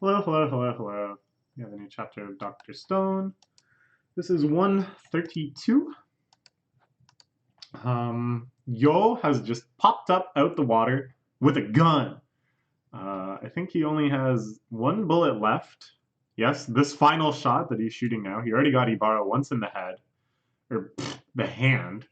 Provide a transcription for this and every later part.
Hello, hello, hello, hello. We have a new chapter of Dr. Stone. This is 132. Yo has just popped up out the water with a gun. I think he only has one bullet left. Yes, this final shot that he's shooting now. He already got Ibarra once in the head, or the hand,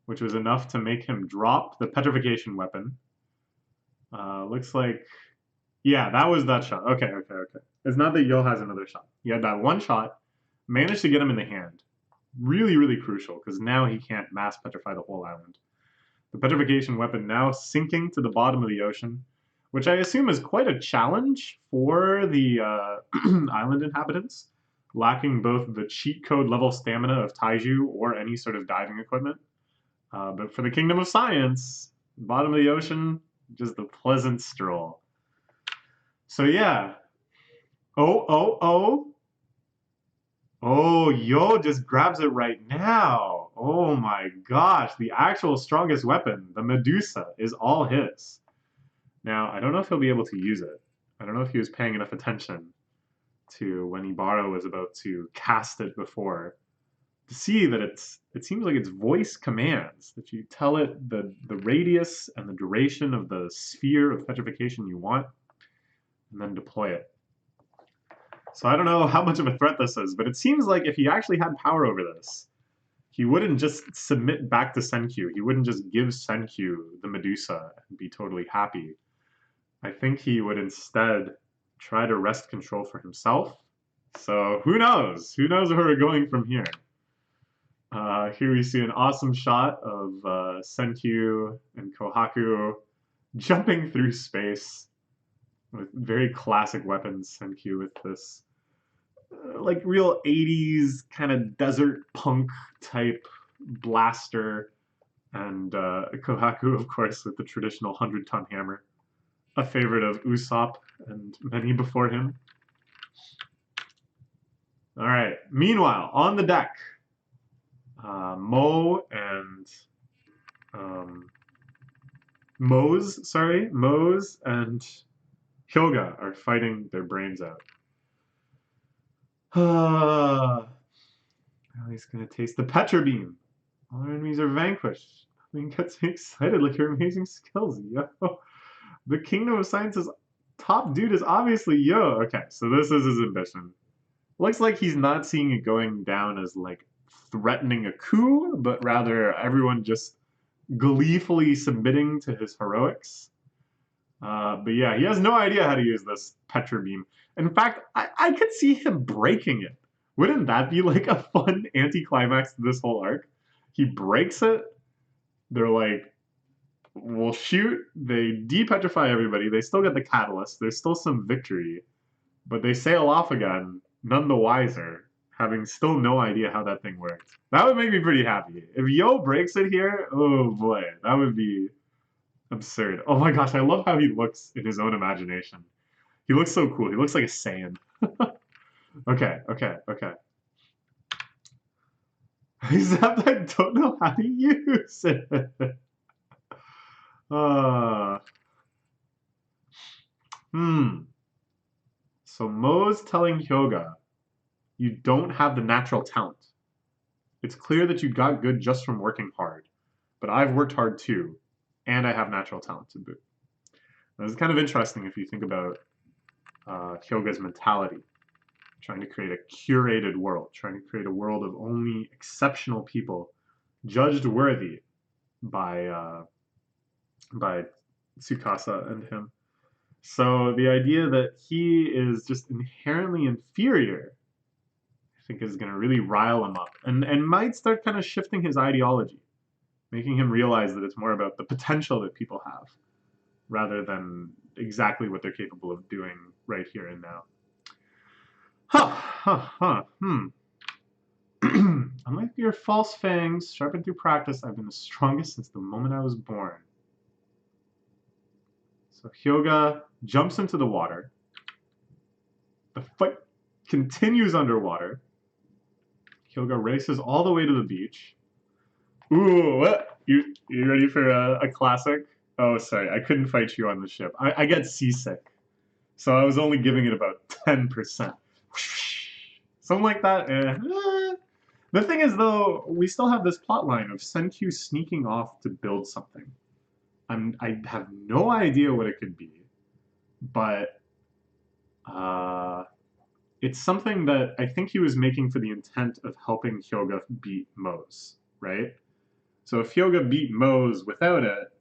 which was enough to make him drop the petrification weapon. Looks like, yeah, that was that shot. Okay, okay, okay. It's not that Yo has another shot. He had that one shot, managed to get him in the hand. Really, really crucial, because now he can't mass petrify the whole island. The petrification weapon now sinking to the bottom of the ocean, which I assume is quite a challenge for the island inhabitants, lacking both the cheat code level stamina of Taiju or any sort of diving equipment. But for the Kingdom of Science, bottom of the ocean, just a pleasant stroll. So yeah. Oh, oh, oh. Oh, Yo just grabs it right now. Oh my gosh, the actual strongest weapon, the Medusa, is all his. Now, I don't know if he'll be able to use it. I don't know if he was paying enough attention to when Ibarra was about to cast it before to see that it seems like it's voice commands, that you tell it the radius and the duration of the sphere of petrification you want, and then deploy it. So I don't know how much of a threat this is, but it seems like if he actually had power over this, he wouldn't just submit back to Senkyu. He wouldn't just give Senkyu the Medusa and be totally happy. I think he would instead try to wrest control for himself. So who knows? Who knows where we're going from here? Here we see an awesome shot of Senkyu and Kohaku jumping through space with very classic weapons. Senkyu with this like real 80s kind of desert punk type blaster, and Kohaku, of course, with the traditional 100-ton hammer, a favorite of Usopp and many before him. All right. Meanwhile, on the deck, Moe and Mose and Hyuga are fighting their brains out. Now he's gonna taste the Petra Beam. All our enemies are vanquished. I mean, gets me excited like your amazing skills, yo. The Kingdom of Science's top dude is obviously Yo. Okay, so this is his ambition. Looks like he's not seeing it going down as like threatening a coup, but rather everyone just gleefully submitting to his heroics. But yeah, he has no idea how to use this Petra Beam. In fact, I could see him breaking it. Wouldn't that be like a fun anticlimax to this whole arc? He breaks it. They're like, we'll shoot. They depetrify everybody. They still get the catalyst. There's still some victory. But they sail off again, none the wiser, having still no idea how that thing works. That would make me pretty happy. If Yo breaks it here, oh boy, that would be absurd. Oh my gosh, I love how he looks in his own imagination. He looks so cool. He looks like a Saiyan. Okay, okay, okay. Except I don't know how to use it. Uh, hmm. So Moe's telling Hyuga, you don't have the natural talent. It's clear that you got good just from working hard, but I've worked hard too, and I have natural talent to boot. Now, this is kind of interesting if you think about Hyuga's mentality, trying to create a curated world, trying to create a world of only exceptional people judged worthy by by Tsukasa and him. So the idea that he is just inherently inferior, I think, is going to really rile him up, and might start kind of shifting his ideology, making him realize that it's more about the potential that people have rather than exactly what they're capable of doing right here and now. Huh, huh, huh, Unlike your false fangs, sharpened through practice, I've been the strongest since the moment I was born. So Hyuga jumps into the water. The fight continues underwater. Hyuga races all the way to the beach. Ooh, what? You ready for a classic? Oh, sorry, I couldn't fight you on the ship. I get seasick, so I was only giving it about 10%. Something like that. The thing is, though, we still have this plot line of Senkyu sneaking off to build something. I have no idea what it could be, but it's something that I think he was making for the intent of helping Hyuga beat Moe's, right? So if Hyuga beat Moe's without it,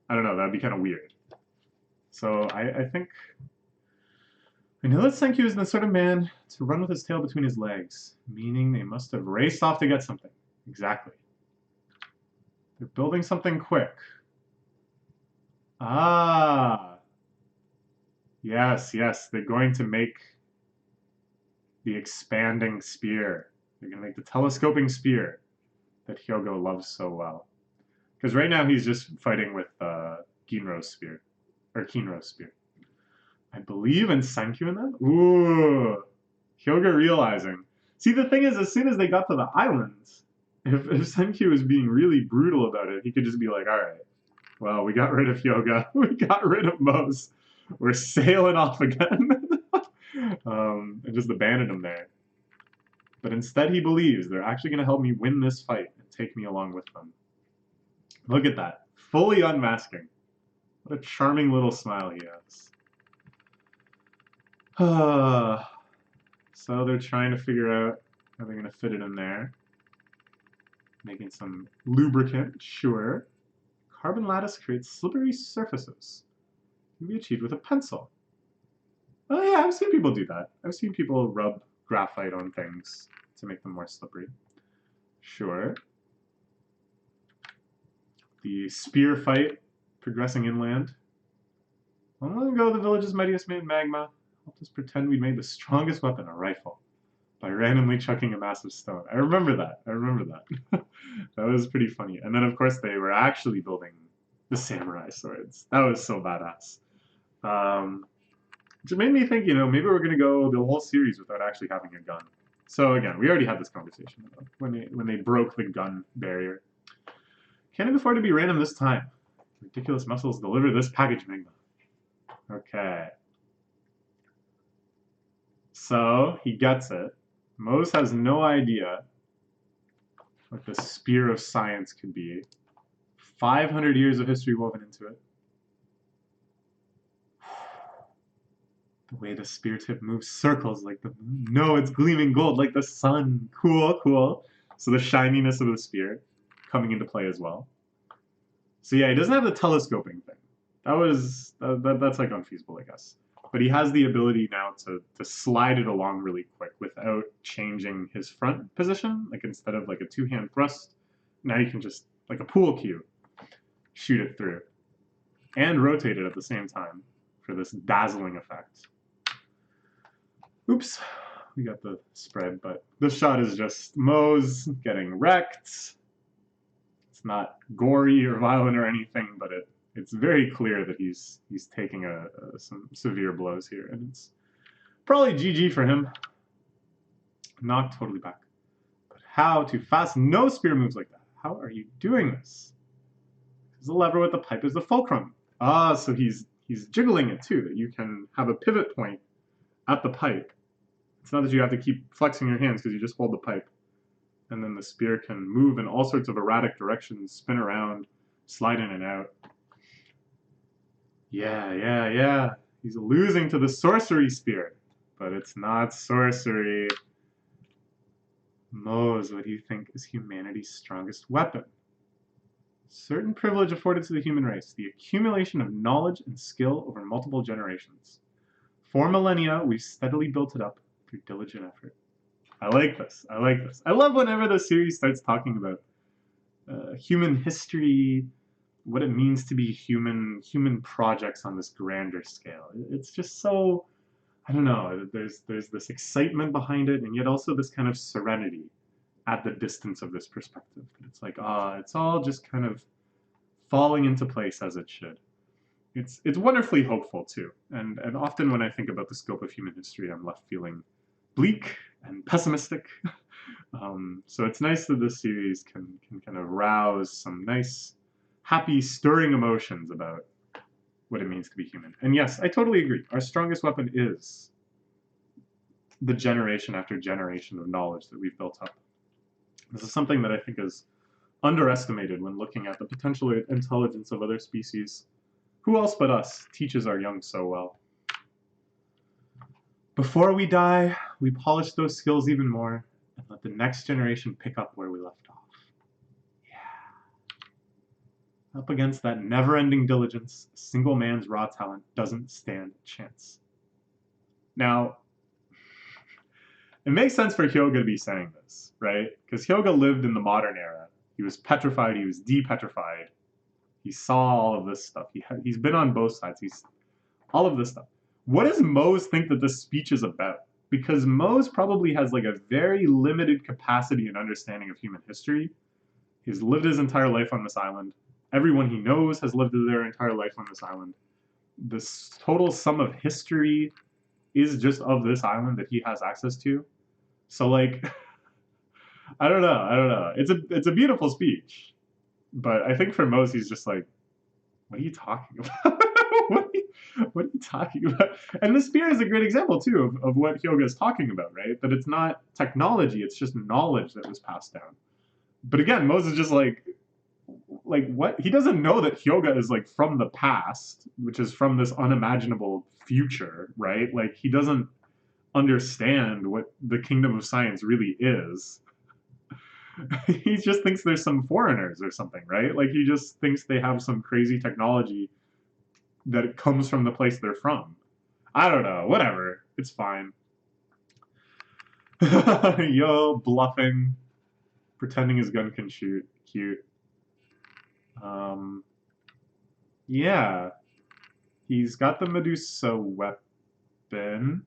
I don't know, that'd be kind of weird. So I think I know that Senkyu is the sort of man to run with his tail between his legs, meaning they must have raced off to get something. Exactly. They're building something quick. Ah. Yes, yes, they're going to make the expanding spear. They're going to make the telescoping spear that Hyuga loves so well. Because right now he's just fighting with Ginro's spear. Or Kinro's spear. I believe in Senkyu in that? Ooh. Hyuga realizing. See, the thing is, as soon as they got to the islands, if Senkyu was being really brutal about it, he could just be like, alright, well, we got rid of Hyuga. We got rid of Moe's. We're sailing off again. And just abandoned him there. But instead he believes they're actually going to help me win this fight and take me along with them. Look at that. Fully unmasking. What a charming little smile he has. So they're trying to figure out how they're going to fit it in there. Making some lubricant, sure. Carbon lattice creates slippery surfaces. Can be achieved with a pencil. Oh yeah, I've seen people do that. I've seen people rub graphite on things to make them more slippery. Sure. The spear fight progressing inland. Long ago, the village's mightiest made magma helped us pretend we made the strongest weapon, a rifle, by randomly chucking a massive stone. I remember that. I remember that. That was pretty funny. And then, of course, they were actually building the samurai swords. That was so badass. Which made me think, you know, maybe we're going to go the whole series without actually having a gun. So again, we already had this conversation about when they broke the gun barrier. Can't afford to be random this time. Ridiculous muscles deliver this package, Magma. Okay. So he gets it. Mose has no idea what the spear of science could be. 500 years of history woven into it. The way the spear tip moves circles like the moon. No, it's gleaming gold like the sun. Cool, cool. So the shininess of the spear coming into play as well. So yeah, he doesn't have the telescoping thing. That's like unfeasible, I guess. But he has the ability now to slide it along really quick without changing his front position. Like instead of like a two-hand thrust, now you can just, like a pool cue, shoot it through. And rotate it at the same time for this dazzling effect. Oops, we got the spread, but this shot is just Moe's getting wrecked. It's not gory or violent or anything, but it's very clear that he's taking some severe blows here, and it's probably GG for him. Knocked totally back. But how to fast no spear moves like that? How are you doing this? The lever with the pipe is the fulcrum. Ah, so he's jiggling it too, that you can have a pivot point at the pipe. It's not that you have to keep flexing your hands because you just hold the pipe. And then the spear can move in all sorts of erratic directions, spin around, slide in and out. Yeah. He's losing to the sorcery spear. But it's not sorcery. Moe's, what do you think is humanity's strongest weapon? Certain privilege afforded to the human race, the accumulation of knowledge and skill over multiple generations. For millennia, we've steadily built it up through diligent effort. I like this. I love whenever the series starts talking about human history, what it means to be human projects on this grander scale. It's just so, I don't know, there's this excitement behind it, and yet also this kind of serenity at the distance of this perspective. It's like, it's all just kind of falling into place as it should. It's wonderfully hopeful too, and often when I think about the scope of human history, I'm left feeling bleak and pessimistic. So it's nice that this series can kind of rouse some nice, happy, stirring emotions about what it means to be human. And yes, I totally agree. Our strongest weapon is the generation after generation of knowledge that we've built up. This is something that I think is underestimated when looking at the potential intelligence of other species. Who else but us teaches our young so well? Before we die, we polish those skills even more and let the next generation pick up where we left off. Yeah. Up against that never-ending diligence, a single man's raw talent doesn't stand a chance. Now, it makes sense for Hyuga to be saying this, right? Because Hyuga lived in the modern era. He was petrified, he was depetrified. He saw all of this stuff. He's been on both sides. He's all of this stuff. What does Moe's think that this speech is about? Because Moe's probably has like a very limited capacity and understanding of human history. He's lived his entire life on this island. Everyone he knows has lived their entire life on this island. This total sum of history is just of this island that he has access to. So like, I don't know. It's a beautiful speech, but I think for Moe's he's just like, what are you talking about? what are you talking about? And the spear is a great example too of what Hyuga is talking about, right? That it's not technology, it's just knowledge that was passed down. But again, Moe's is just like what? He doesn't know that Hyuga is like from the past, which is from this unimaginable future, right? Like he doesn't understand what the kingdom of science really is. He just thinks there's some foreigners or something, right? Like he just thinks they have some crazy technology that it comes from the place they're from. I don't know, whatever. It's fine. Yo, bluffing. Pretending his gun can shoot. Cute. Yeah. He's got the Medusa weapon.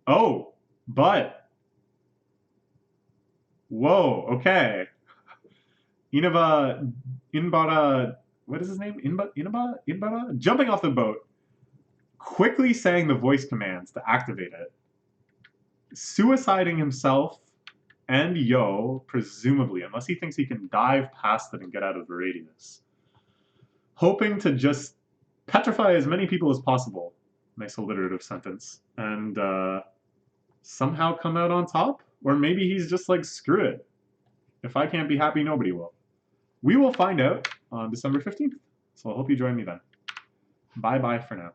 Oh, but. Whoa, okay. Inbara, what is his name? Inbara? Jumping off the boat, quickly saying the voice commands to activate it, suiciding himself and Yo, presumably, unless he thinks he can dive past it and get out of the radius. Hoping to just petrify as many people as possible. Nice alliterative sentence. And somehow come out on top? Or maybe he's just like, screw it. If I can't be happy, nobody will. We will find out on December 15th. So I hope you join me then. Bye-bye for now.